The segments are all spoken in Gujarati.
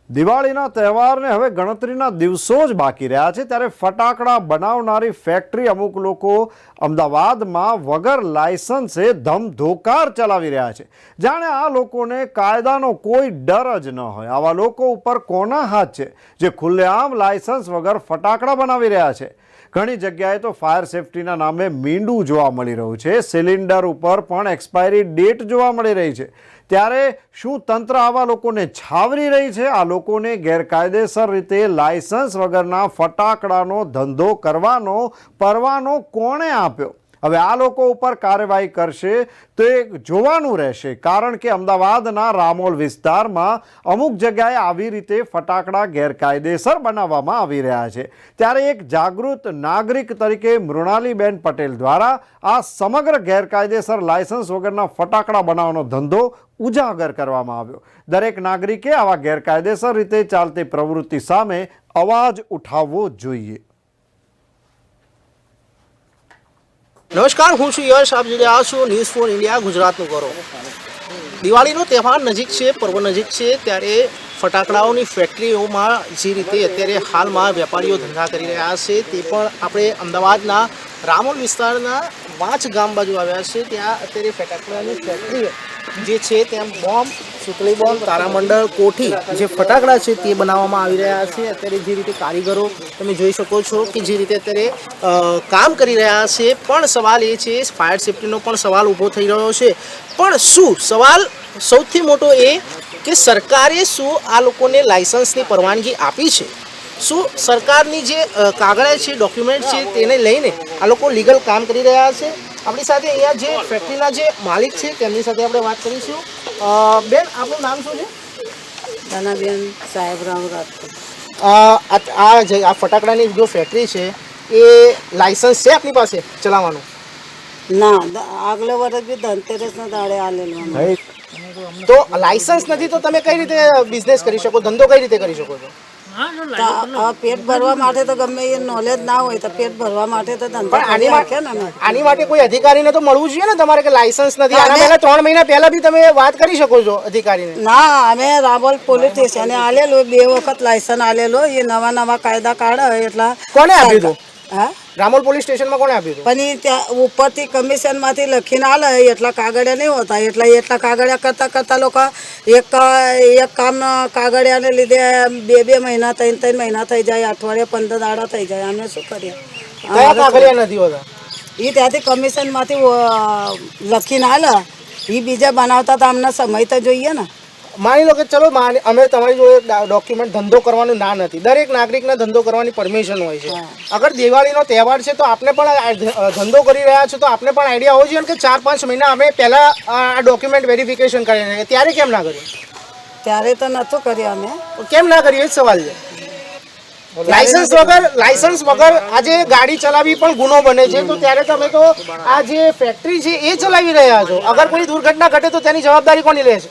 દિવાળીના તહેવારને હવે ગણતરીના દિવસો જ બાકી રહ્યા છે, ત્યારે ફટાકડા બનાવનારી ફેક્ટરી અમુક લોકો અમદાવાદમાં વગર લાયસન્સે ધમધોકાર ચલાવી રહ્યા છે. જાણે આ લોકોને કાયદાનો કોઈ ડર જ ન હોય. આવા લોકો ઉપર કોના હાથ છે જે ખુલ્લેઆમ લાયસન્સ વગર ફટાકડા બનાવી રહ્યા છે? ઘણી જગ્યાએ તો ફાયર સેફટીના નામે મીંડું જોવા મળી રહ્યું છે. સિલિન્ડર ઉપર પણ એક્સપાયરી ડેટ જોવા મળી રહી છે. ત્યારે શું તંત્ર આવા લોકોને છાવરી રહી છે? આ લોકોને ગેરકાયદેસર રીતે લાયસન્સ વગરના ફટાકડાનો ધંધો કરવાનો પરવાનો કોણે આપ્યો? હવે આ લોકો ઉપર કાર્યવાહી કરશે તો એ જોવાનું રહેશે, કારણ કે અમદાવાદના રામોલ વિસ્તારમાં અમુક જગ્યાએ આવી રીતે ફટાકડા ગેરકાયદેસર બનાવવામાં આવી રહ્યા છે. ત્યારે એક જાગૃત નાગરિક તરીકે મૃણાલીબેન પટેલ દ્વારા આ સમગ્ર ગેરકાયદેસર લાયસન્સ વગરના ફટાકડા બનાવવાનો ધંધો ઉજાગર કરવામાં આવ્યો. દરેક નાગરિકે આવા ગેરકાયદેસર રીતે ચાલતી પ્રવૃત્તિ સામે અવાજ ઉઠાવવો જોઈએ. નમસ્કાર, હું છું યશ. આપ જોઈ રહ્યા છો ન્યૂઝ ફોર ઇન્ડિયા ગુજરાતનું ગૌરવ. દિવાળીનો તહેવાર નજીક છે, પર્વ નજીક છે, ત્યારે ફટાકડાઓની ફેક્ટરીઓમાં જે રીતે અત્યારે હાલમાં વેપારીઓ ધંધા કરી રહ્યા છે તે પણ આપણે અમદાવાદના રામોલ વિસ્તારના વાંચ ગામ બાજુ આવ્યા છે. ત્યાં અત્યારે ફટાકડાની ફેક્ટરી જે છે ત્યાં બોમ્બ, સુતળી બોમ્બ, તારામંડળ, કોઠી જે ફટાકડા છે તે બનાવવામાં આવી રહ્યા છે. અત્યારે જે રીતે કારીગરો તમે જોઈ શકો છો કે જે રીતે અત્યારે કામ કરી રહ્યા છે, પણ સવાલ એ છે ફાયર સેફટીનો પણ સવાલ ઊભો થઈ રહ્યો છે. પણ શું સવાલ સૌથી મોટો એ કે સરકારે શું આ લોકોને લાયસન્સની પરવાનગી આપી છે? શું સરકારની જે કાગળિયા છે, ડોક્યુમેન્ટ છે, તેને લઈને આ લોકો લીગલ કામ કરી રહ્યા છે? આપણી સાથે અહીંયા જે ફેક્ટરીના જે માલિક છે તેમની સાથે આપણે વાત કરીશું. બેન, આપનું નામ શું છે? દાનાબેન સાહેબરાવ રાજપૂત. આ ફટાકડાની જો ફેક્ટરી છે એ લાયસન્સ છે આપની પાસે ચલાવવાનું? ના, આગલે વર્ષ બી ધનતેરસના દાડે આલેલું. તો લાયસન્સ નથી તો તમે કઈ રીતે બિઝનેસ કરી શકો, ધંધો કઈ રીતે કરી શકો છો? પેટ ભરવા માટે તો ગમે એ નોલેજ ના હોય તો પેટ ભરવા માટે તો ધંધો આની રાખે ને. આની માટે કોઈ અધિકારીને તો મળવું જોઈએ ને તમારે કે લાયસન્સ નથી. આના પહેલા 3 મહિના પહેલા બી તમે વાત કરી શકો છો અધિકારીને. ના, અમે રામોલ પોલીસ સ્ટેશને આલેલું, 2 વખત લાયસન્સ આલેલો. એ નવા કાયદા કાઢે એટલે. કોને આપ્યું હતું? હા, રામોલ પોલીસ સ્ટેશનમાં કોને આપ્યું હતું? પણ એ ત્યાં ઉપરથી કમિશનમાંથી લખીને આલે એટલા કાગળિયા નહીં હોતા. એટલા કાગળિયા કરતા લોકો એક કામ કાગળિયાને લીધે 2 મહિના 3 મહિના થઈ જાય, અઠવાડિયા 15 દાડા થઈ જાય. અમે શું કરીએ? કયા કાગળિયા નથી હોતા? એ ત્યાંથી કમિશનમાંથી લખીને આલે. એ બીજા બનાવતા તો અમને સમય તો જોઈએ ને. માની લો કે ચલો અમે તમારી જોડે ડોક્યુમેન્ટ ધંધો કરવાનું ના નથી. દરેક નાગરિકને ધંધો કરવાની પરમિશન હોય છે. અગર દિવાળીનો તહેવાર છે તો આપણે પણ ધંધો કરી રહ્યા છો તો આપણે પણ આઈડિયા હોવો જોઈએ કે 4-5 મહિના અમે પહેલા આ ડોક્યુમેન્ટ વેરિફિકેશન કરીને. ત્યારે કેમ ના કર્યું? ત્યારે તો નહોતું કર્યું અમે. કેમ ના કર્યું એ જ સવાલ છે. લાયસન્સ વગર આજે ગાડી ચલાવવી પણ ગુનો બને છે. તો ત્યારે તમે તો આ જે ફેક્ટરી છે એ ચલાવી રહ્યા છો. અગર કોઈ દુર્ઘટના ઘટે તો તેની જવાબદારી કોની લે છે?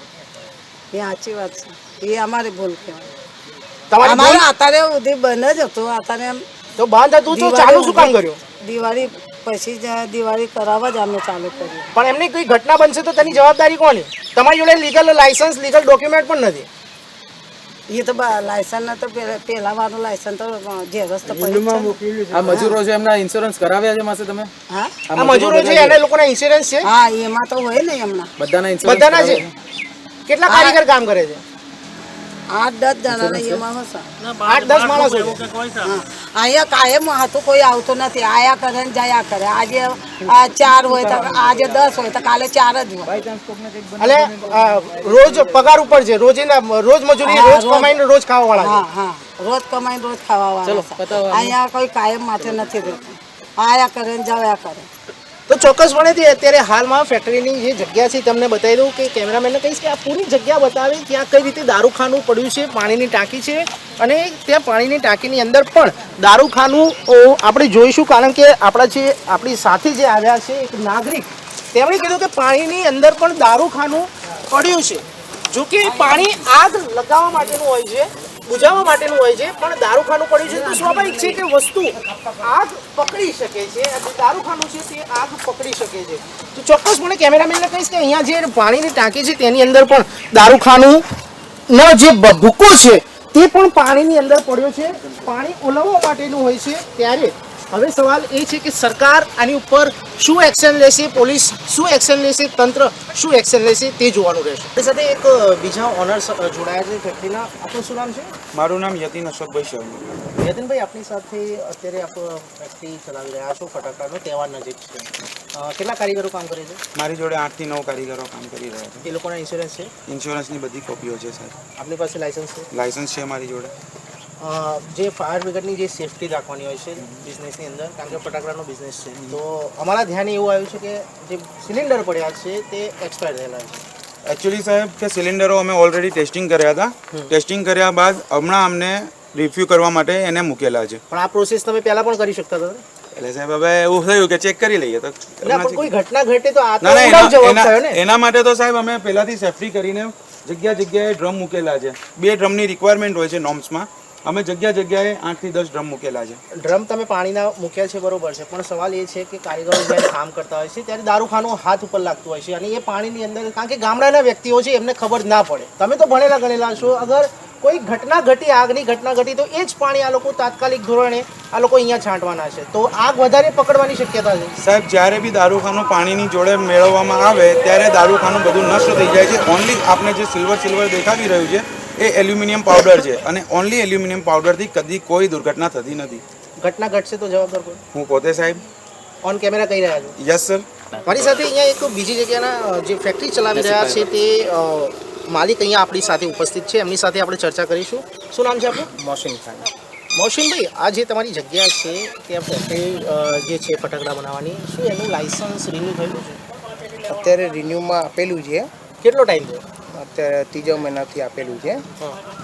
એ સાચી વાત છે. એ અમારી ભૂલ કહેવાય. અમારે અત્યારે સુધી બંધ જ હતું. અત્યારે તો બંધ હતું તો ચાલુ શું કામ કર્યું? દિવાળી પછી જ દિવાળી કરાવવા જ અમે ચાલુ કર્યું. પણ એમની કોઈ ઘટના બનશે તો તેની જવાબદારી કોની? તમારી જોડે લીગલ લાયસન્સ, લીગલ ડોક્યુમેન્ટ પણ નથી. એ તો લાયસન્સ તો પહેલા વાળું લાયસન્સ તો ઝેરોક્ષ તો આ મજૂરો છે એમના ઇન્સ્યોરન્સ કરાવ્યા છે માસે તમે? હા, આ મજૂરો છે એને લોકોના ઇન્સ્યોરન્સ છે? હા, એમાં તો હોય ને એમના બધાના છે. કેટલા કારીગર કામ કરે છે? 8-10 જણાને એમાં હશે. 8-10 માણસો. અહીંયા કાયમ હતું, કોઈ આવતું નથી. આયા કરે ને જાયા કરે. આજે 4 હોય તો આજે 10 હોય તો કાલે 4 જ હોય. એટલે રોજ પગાર ઉપર છે, રોજ મજૂરી, રોજ કમાઈને રોજ ખાવા વાળા. હા, રોજ કમાઈને રોજ ખાવા વાળા. અહીંયા કોઈ કાયમ માથે નથી રહેતું. આયા કરે ને જાયા કરે. તો ચોક્કસપણે અત્યારે હાલમાં ફેક્ટરીની જે જગ્યા છે તમને બતાવી દઉં કે કેમેરામેનને કહીશ કે આ પૂરી જગ્યા બતાવે ત્યાં કઈ રીતે દારૂખાનું પડ્યું છે. પાણીની ટાંકી છે અને ત્યાં પાણીની ટાંકીની અંદર પણ દારૂખાનું આપણે જોઈશું, કારણ કે આપણી સાથે જે આવ્યા છે એક નાગરિક, તેમણે કીધું કે પાણીની અંદર પણ દારૂખાનું પડ્યું છે. જો કે પાણી આગ લગાવવા માટેનું હોય છે, બુઝાવવા માટેનું હોય છે, પણ દારૂખાનું પડ્યું છે તો સ્વાભાવિક છે કે વસ્તુ આગ પકડી શકે છે. દારૂખાનું છે તે આગ પકડી શકે છે. તો ચોક્કસપણે કેમેરામેનને કહીશ કે અહીંયા જે પાણીની ટાંકી છે તેની અંદર પણ દારૂખાનું નો જે ભૂકો છે તે પણ પાણીની અંદર પડ્યો છે, પાણી ઓલવવા માટેનું હોય છે. ત્યારે હવે સવાલ એ છે કે સરકાર આની ઉપર શું એક્શન લેશે, પોલીસ શું એક્શન લેશે, તંત્ર શું એક્શન લેશે તે જોવાનું રહેશે. એ સાથે એક બીજા ઓનર્સ જોડાયા છે ફેક્ટરીના. આપનું શું નામ છે? મારું નામ યતિન અશોકભાઈ શર્મા. યતિનભાઈ, આપની સાથે અત્યારે આપ ફેક્ટરી ચલાવી રહ્યા છો, ફટાકડાનો તહેવાર નજીક છે. કેટલા કારીગરો કામ કરે છે? મારી જોડે 8 થી 9 કારીગરો કામ કરી રહ્યા છે. એ લોકોના ઇન્સ્યોરન્સ છે? ઇન્સ્યોરન્સની બધી કોપીઓ છે સર. આપની પાસે લાયસન્સ છે? લાયસન્સ છે મારી જોડે. જે ફાયર બ્રિગેડની જે સેફટી રાખવાની હોય છે બિઝનેસની અંદર, કારણ કે ફટાકડાનો બિઝનેસ છે, તો અમારા ધ્યાને એવું આવ્યું છે કે જે સિલિન્ડર પડ્યા છે તે એક્સપાયર થયેલા છે. એકચ્યુઅલી સાહેબ કે સિલિન્ડરો અમે ઓલરેડી ટેસ્ટિંગ કર્યા હતા. ટેસ્ટિંગ કર્યા બાદ હમણાં અમને રિવ્યુ કરવા માટે એને મૂકેલા છે. પણ આ પ્રોસેસ તમે પહેલા પણ કરી શકતા હતા. એટલે સાહેબ હવે એવું થયું કે ચેક કરી લઈએ તો ના, પણ કોઈ ઘટના ઘટે તો આ તો ના ઉડાવ જવાબ થયો ને. એના માટે તો સાહેબ અમે પહેલાથી સેફટી કરીને જગ્યાએ ડ્રમ મૂકેલા છે. 2 ડ્રમની રિક્વાયરમેન્ટ હોય છે નોર્મ્સમાં. અમે જગ્યાએ 8 થી 10 ડ્રમ મૂકેલા છે. ડ્રમ તમે પાણીના મૂક્યા છે, બરોબર છે, પણ સવાલ એ છે કે કારીગરો જ્યારે કામ કરતા હોય છે ત્યારે દારૂખાનું હાથ ઉપર લાગતું હોય છે અને એ પાણીની અંદર, કારણ કે ગામડાના વ્યક્તિઓ છે એમને ખબર જ ના પડે. તમે તો ભણેલા ગણેલા છો. અગર કોઈ ઘટના ઘટી, આગની ઘટના ઘટી, તો એ જ પાણી આ લોકો તાત્કાલિક ધોરણે આ લોકો અહીંયા છાંટવાના છે, તો આગ વધારે પકડવાની શક્યતા છે. સાહેબ જ્યારે બી દારૂખાનું પાણીની જોડે મેળવવામાં આવે ત્યારે દારૂખાનું બધું નષ્ટ થઈ જાય છે. ઓનલી આપણે જે સિલ્વર દેખાવી રહ્યું છે એ એલ્યુમિનિયમ પાવડર છે અને ઓનલી એલ્યુમિનિયમ પાવડરથી કદી કોઈ દુર્ઘટના થતી નથી. ઘટના ઘટશે તો જવાબદાર કોણ? હું પોતે સાહેબ. ઓન કેમેરા કહી રહ્યા છો? Yes sir. મારી સાથે અહીંયા એક બીજી જગ્યાના જે ફેક્ટરી ચલાવી રહ્યા છે તે માલિક અહીંયા આપણી સાથે ઉપસ્થિત છે. એમની સાથે આપણે ચર્ચા કરીશું. શું નામ છે આપનું? મોશિન ખાન. મોશિનભાઈ, આ જે તમારી જગ્યા છે ત્યાં ફેક્ટરી જે છે ફટાકડા બનાવવાની, શું એનું લાયસન્સ રિન્યુ થયેલું છે? અત્યારે રિન્યુમાં આપેલું છે. કેટલો ટાઈમ થયો? અત્યારે 3 મહિનાથી આપેલું છે,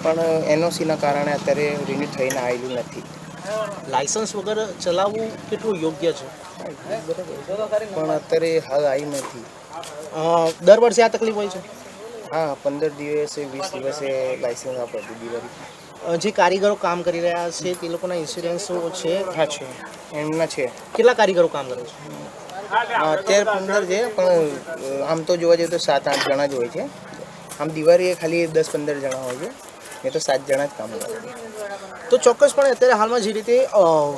પણ એનઓસીના કારણે અત્યારે રિન્યુ થઈને આવેલું નથી. લાયસન્સ વગર ચલાવવું કેટલું યોગ્ય છે? પણ અત્યારે હાલ આવી નથી. દર વર્ષે આ તકલીફ હોય છે? હા, 15 દિવસે 20 દિવસે લાયસન્સ આપે ડિલિવરી. જે કારીગરો કામ કરી રહ્યા છે તે લોકોના ઇન્સ્યોરન્સો છે? હા છે, એમના છે. કેટલા કારીગરો કામ કરે છે? અત્યારે 15 છે, પણ આમ તો જોવા જઈએ તો 7-8 જણા જ હોય છે. આમ દિવાળીએ ખાલી 10-15 જણા હોય છે, એ તો 7 જણા જ કામ કરે. તો ચોક્કસપણે અત્યારે હાલમાં જે રીતે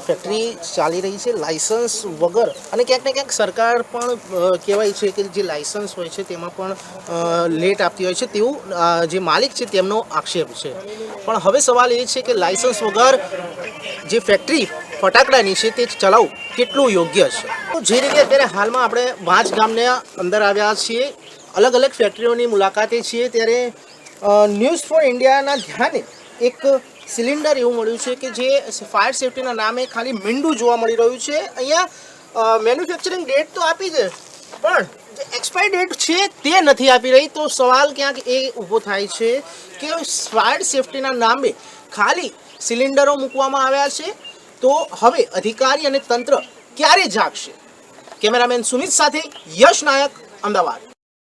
ફેક્ટરી ચાલી રહી છે લાયસન્સ વગર, અને ક્યાંક ને ક્યાંક સરકાર પણ કહેવાય છે કે જે લાયસન્સ હોય છે તેમાં પણ લેટ આપતી હોય છે તેવું જે માલિક છે તેમનો આક્ષેપ છે. પણ હવે સવાલ એ છે કે લાયસન્સ વગર જે ફેક્ટરી ફટાકડાની છે તે ચલાવવું કેટલું યોગ્ય છે. તો જે રીતે અત્યારે હાલમાં આપણે વાંચ ગામને અંદર આવ્યા છીએ, અલગ અલગ ફેક્ટરીઓની મુલાકાતે છીએ, ત્યારે ન્યૂઝ ફોર ઇન્ડિયાના ધ્યાને એક સિલિન્ડર એવું મળ્યું છે કે જે ફાયર સેફટીના નામે ખાલી મીંડું જોવા મળી રહ્યું છે. અહીંયા મેન્યુફેક્ચરિંગ ડેટ તો આપી છે, પણ જે એક્સપાયર ડેટ છે તે નથી આપી રહી. તો સવાલ ક્યાંક એ ઊભો થાય છે કે ફાયર સેફટીના નામે ખાલી સિલિન્ડરો મૂકવામાં આવ્યા છે, તો હવે અધિકારી અને તંત્ર ક્યારે જાગશે? કેમેરામેન સુમિત સાથે યશ નાયક, અમદાવાદ.